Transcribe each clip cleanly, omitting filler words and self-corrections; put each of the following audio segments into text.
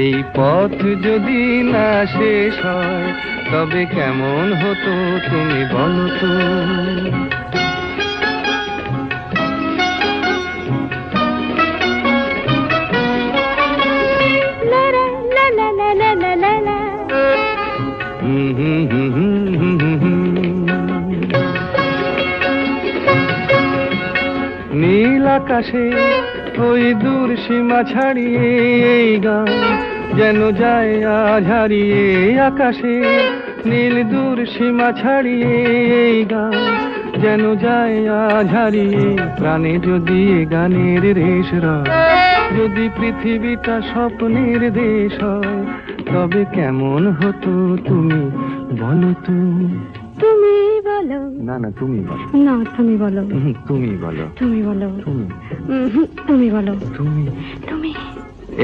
এই পথ যদি না শেষ হয় তবে কেমন হতো তুমি বলো তো। লা লা লা লা লা লা লা লা। নীল আকাশে ওই দূর সীমা ছাড়িয়ে এই গান যেন যায় আজ হারিয়ে আকাশে। নীল দূর সীমা ছাড়িয়ে এই গান যেন যায় আজ হারিয়ে। প্রাণে যদি এ গানের রেশ রয়, যদি পৃথিবীটা স্বপ্নের দেশ হয় তবে কেমন হতো তুমি বলো তো। তুমি বলো। না না তুমি বলো। না তুমি বলো। তুমি বলো। তুমি বলো। তুমি তুমি বলো। তুমি তুমি।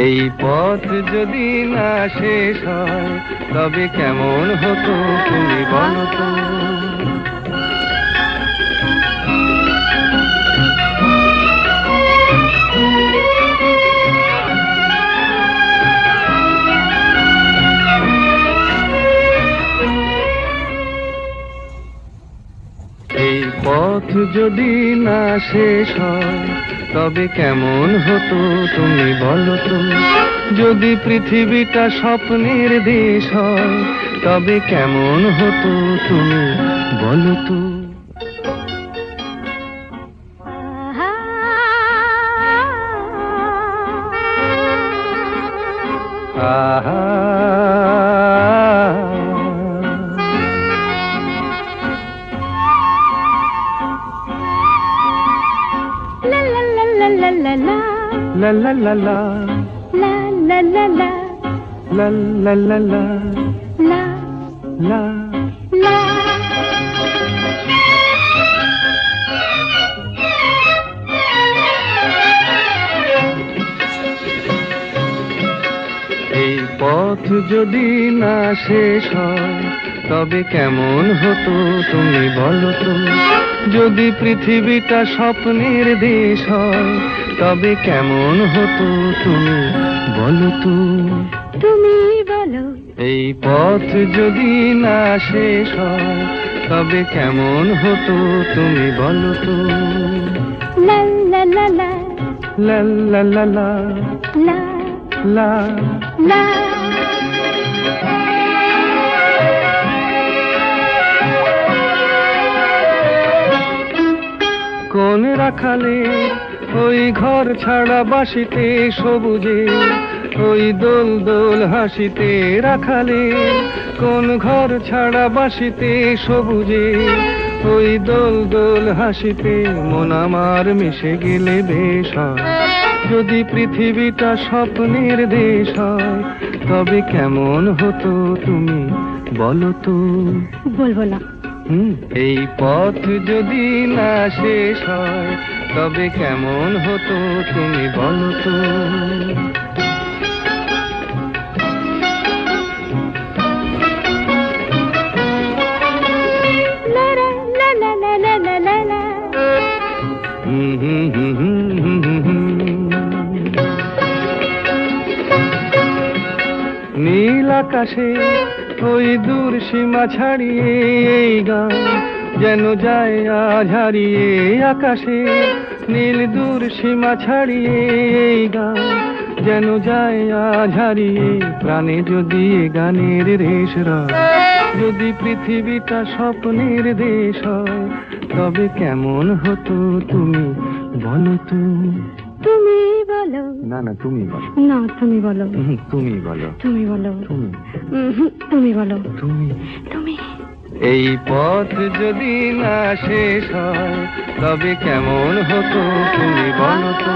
এই পথ যদি না শেষ হয় তবে কেমন হতো তুমি বলো তো। এই পথ যদি না শেষ হয় তবে কেমন হতো তুমি বলো তো। যদি পৃথিবীটা স্বপ্নের দেশ হয় তবে কেমন হতো তুমি বলো তো। আহা লা লা লা লা লা লা লা। la la la la লা লা লা লা la la la la লা la লা। এই পথ যদি না শেষ হয় তবে কেমন হতো তুমি বলো তো। যদি পৃথিবীটা স্বপ্নের দেশ হয় তবে কেমন হতো তুমি বলো তো। তুমি বলো। এই পথ যদি না শেষ হয় তবে কেমন হতো তুমি বলো তো। লা লা লা লা লা লা লা লা লা লা লা। কোন রাখালে ওই ঘর ছাড়া বাসিতে সবুজে ওই দোল দোল হাসিতে রাখালে। কোন ঘর ছাড়া বাসিতে সবুজে ওই দোল দোল হাসিতে। মন আমার মিশে গেলে বেশ হয় যদি পৃথিবীটা স্বপ্নের দেশ হয় তবে কেমন হতো তুমি বলো তো। বলবো না। এই পথ যদি না শেষ হয় তবে কেমন হতো তুমি বলো তো। লা লা লা লা লা লা লা লা। নীল আকাশে ওই দূর সীমা ছাড়িয়ে এই গান যেন যায় আজ হারিয়ে আকাশে। নীল দূর সীমা ছাড়িয়ে এই গান যেন যায় আজ হারিয়ে। প্রাণে যদি এ গানের রেশ রয়, যদি পৃথিবীটা স্বপ্নের দেশ হয় তবে কেমন হতো তুমি বলো তো। তুমি বলো। না না তুমি বলো। না তুমি বলো। তুমি বলো। তুমি বলো। তুমি তুমি বলো। তুমি তুমি। এই পথ যদি না শেষ হয় তবে কেমন হতো তুমি বলো তো।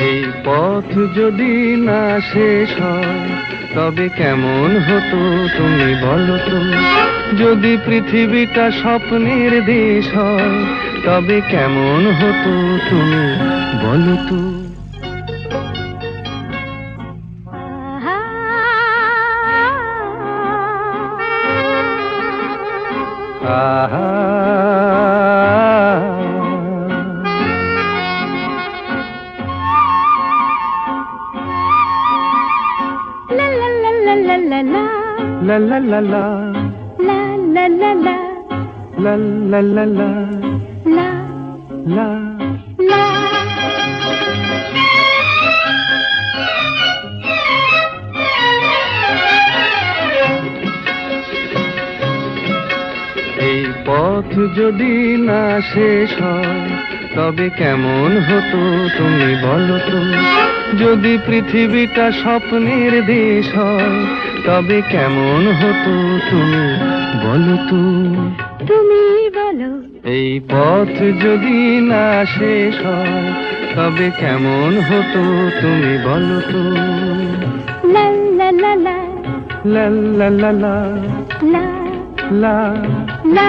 এই পথ যদি না শেষ হয় তবে কেমন হতো তুমি বলো তো। যদি পৃথিবীটা স্বপ্নের দেশ হয় তবে কেমন হতো তুমি বলো তো। la la লা লা লা লা la la la la লা লা লা লা la লা la এই পথ যদি না শেষ হয় তবে কেমন হতো তুমি বলো তো, যদি পৃথিবীটা স্বপ্নের দেশ হয় তবে কেমন হতো তুমি বলো তো। তুমি বলো এই পথ যদি না শেষ হয় তবে কেমন হতো তুমি বলো তো। la la la la লা লা লা লা la লা la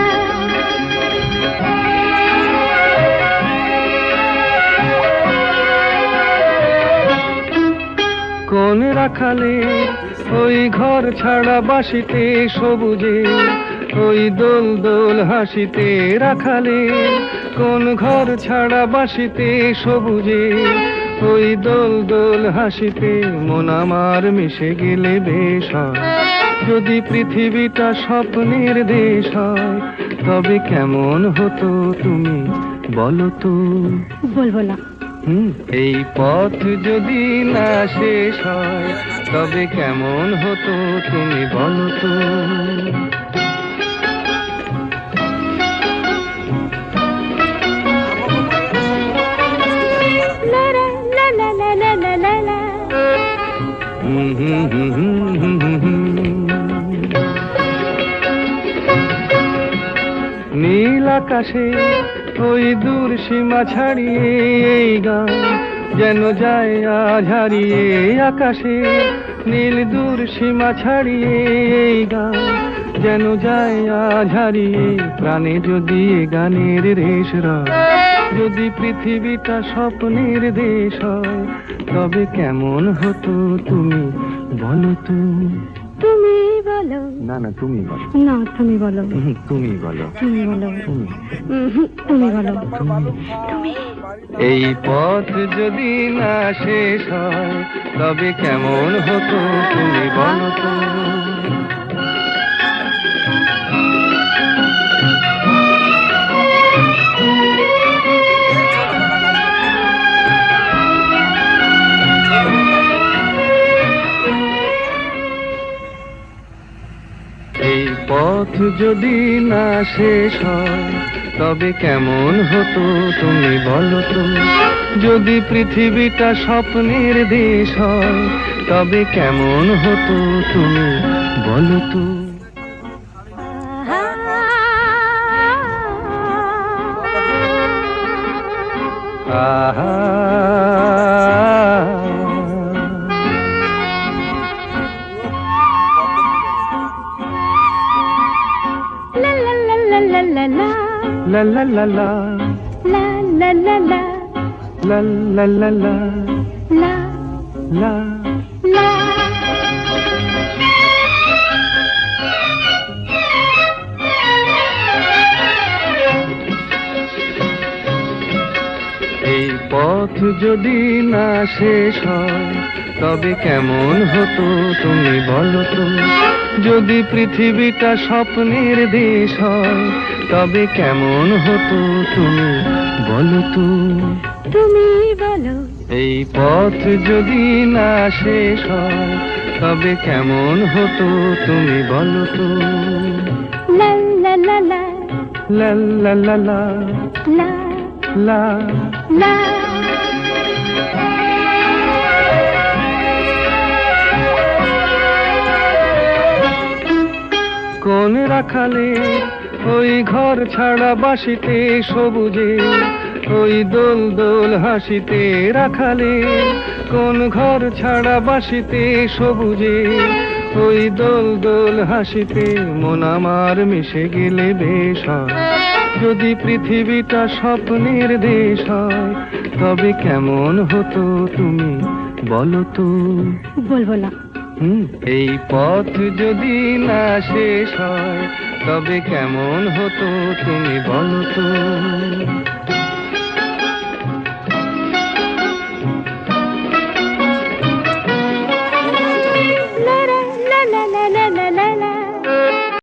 কোন রাখালে ওই ঘর ছাড়া বাসিতে সবুজে, ওই দোল দোল হাসিতে রাখালে কোন ঘর ছাড়া বাসিতে সবুজে, ওই দোল দোল হাসিতে মন আমার মিশে গেলে বেশ হয়। যদি পৃথিবীটা স্বপ্নের দেশ হয় তবে কেমন হতো তুমি বলো তো। বলবো না এই পথ যদি না শেষ হয় তবে কেমন হতো তুমি বলো তো। la la la la la la la la নীল আকাশে ওই দূর সীমা ছাড়িয়ে এই গান যেন যায় আজ হারিয়ে। আকাশে নীল দূর সীমা ছাড়িয়ে এই গান যেন যায় আজ হারিয়ে। প্রাণে যদি এ গানের রেশ রয়, যদি পৃথিবীটা স্বপ্নের দেশ হয় তবে কেমন হতো তুমি বলো তো। তুমি বলো না না তুমি বলো। না তুমি বলো তুমি বলো। তুমি বলো তুমি। তুমি বলো এই পথ যদি না শেষ হয় তবে কেমন হতো তুমি বলো তো। এই পথ যদি না শেষ হয় তবে কেমন হতো তুমি বলো তো, যদি পৃথিবীটা স্বপ্নের দেশ হয় তবে কেমন হতো তুমি বলো তো। আহা la la la la la la la লা লা লা লা la la la la লা লা লা লা la লা la এই পথ যদি না শেষ হয় তবে কেমন হতো তুমি বলো তো, যদি পৃথিবীটা স্বপ্নের দেশ হয় তবে কেমন হতো তুমি বলো তো। তুমি বলো এই পথ যদি না শেষ হয় তবে কেমন হতো তুমি বলো তো। la la la la লা লা লা লা la লা la কোন রাখালে ওই ঘর ছাড়া বাসিতে সবুজে, ওই দোল দোল হাসিতে রাখালে কোন ঘর ছাড়া বাসিতে সবুজে, ওই দোল দোল হাসিতে মন আমার মিশে গেলে বেশ হয়। যদি পৃথিবীটা স্বপ্নের দেশ হয় তবে কেমন হতো তুমি বলো তো। বলবো না এই পথ যদি না শেষ হয় তবে কেমন হতো তুমি বলো তো।